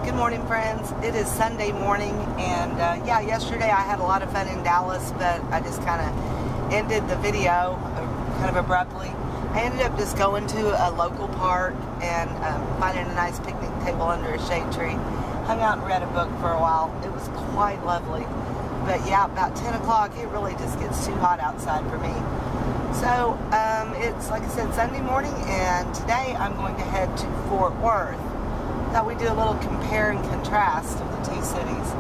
Good morning, friends. It is Sunday morning, and yeah, yesterday I had a lot of fun in Dallas, but I just kind of ended the video kind of abruptly. I ended up just going to a local park and finding a nice picnic table under a shade tree. Hung out and read a book for a while. It was quite lovely. But yeah, about 10 o'clock, it really just gets too hot outside for me. So it's, like I said, Sunday morning, and today I'm going to head to Fort Worth. Thought we'd do a little compare and contrast of the two cities.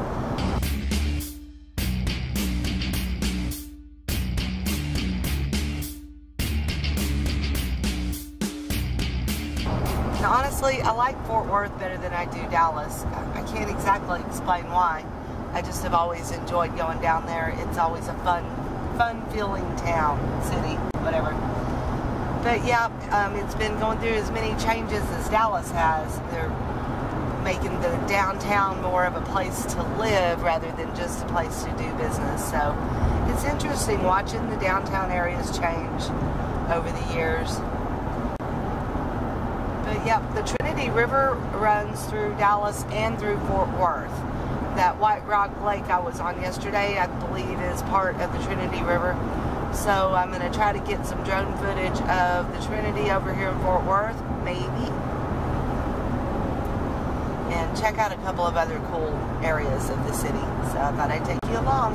Now, honestly, I like Fort Worth better than I do Dallas. I can't exactly explain why. I just have always enjoyed going down there. It's always a fun-feeling town, city, whatever. But yeah, it's been going through as many changes as Dallas has. They're making the downtown more of a place to live rather than just a place to do business. So it's interesting watching the downtown areas change over the years. But yeah, the Trinity River runs through Dallas and through Fort Worth. That White Rock Lake I was on yesterday, I believe, is part of the Trinity River. So I'm going to try to get some drone footage of the Trinity over here in Fort Worth, maybe. And check out a couple of other cool areas of the city. So I thought I'd take you along.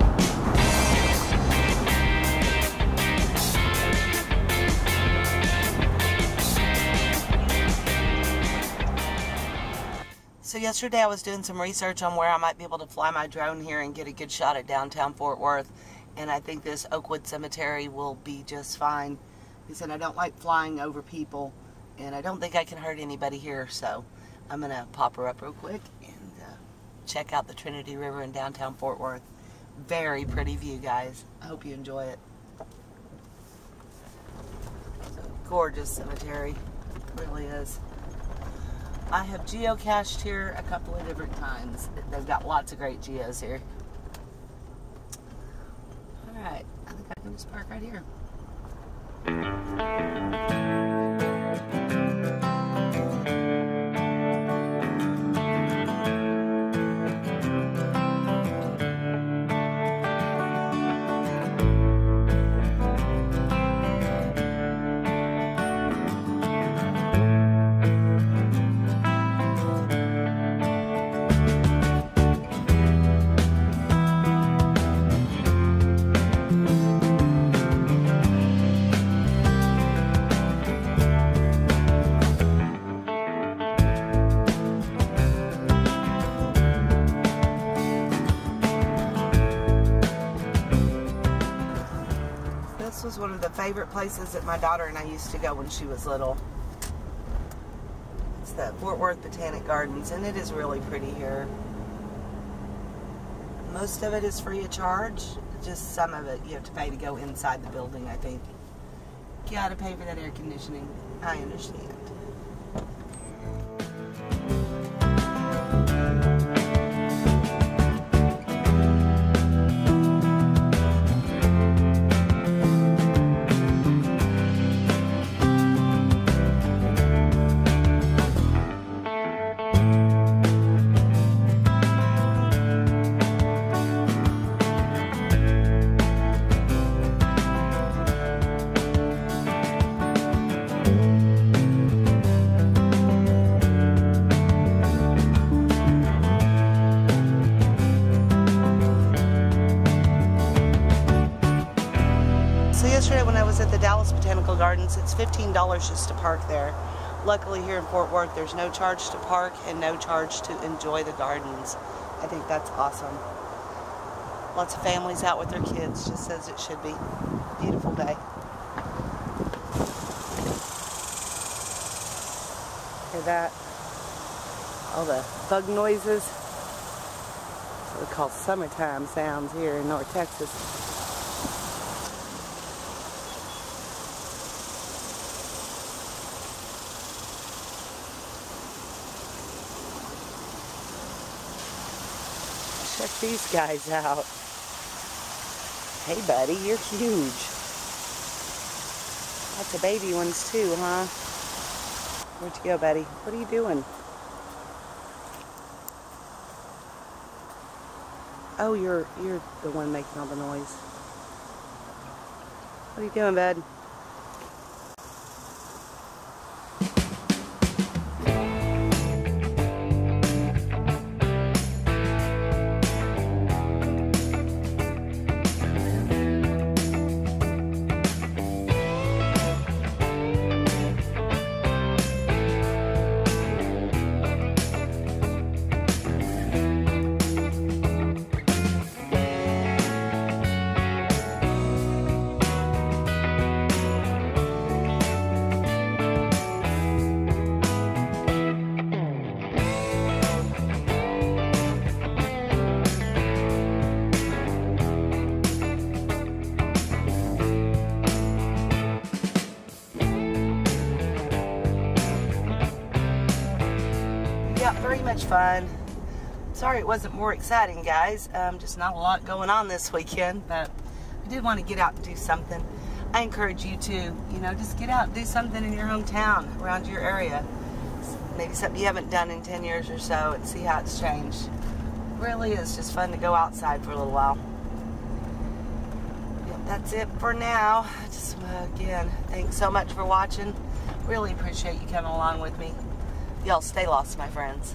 So yesterday I was doing some research on where I might be able to fly my drone here and get a good shot at downtown Fort Worth. And I think this Oakwood Cemetery will be just fine. He said I don't like flying over people, and I don't think I can hurt anybody here, so I'm going to pop her up real quick and check out the Trinity River in downtown Fort Worth. Very pretty view, guys. I hope you enjoy it. It's a gorgeous cemetery. It really is. I have geocached here a couple of different times. They've got lots of great geos here. Alright, I think I can just park right here. This was one of the favorite places that my daughter and I used to go when she was little. It's the Fort Worth Botanic Gardens, and it is really pretty here. Most of it is free of charge. Just some of it you have to pay to go inside the building, I think. You gotta pay for that air conditioning. I understand. Yesterday when I was at the Dallas Botanical Gardens, it's $15 just to park there. Luckily here in Fort Worth, there's no charge to park and no charge to enjoy the gardens. I think that's awesome. Lots of families out with their kids, just as it should be. Beautiful day. Hear that? All the bug noises. That's what we call summertime sounds here in North Texas. Check these guys out. Hey buddy, you're huge. Lots of baby ones too, huh? Where'd you go, buddy? What are you doing? Oh, you're the one making all the noise. What are you doing, bud? Yeah, very much fun. Sorry it wasn't more exciting, guys. Just not a lot going on this weekend, but I did want to get out and do something. I encourage you to, you know, just get out and do something in your hometown, around your area. Maybe something you haven't done in 10 years or so, and see how it's changed. It really is just fun to go outside for a little while. Yep, that's it for now. Just, again, thanks so much for watching. Really appreciate you coming along with me. Y'all stay lost, my friends.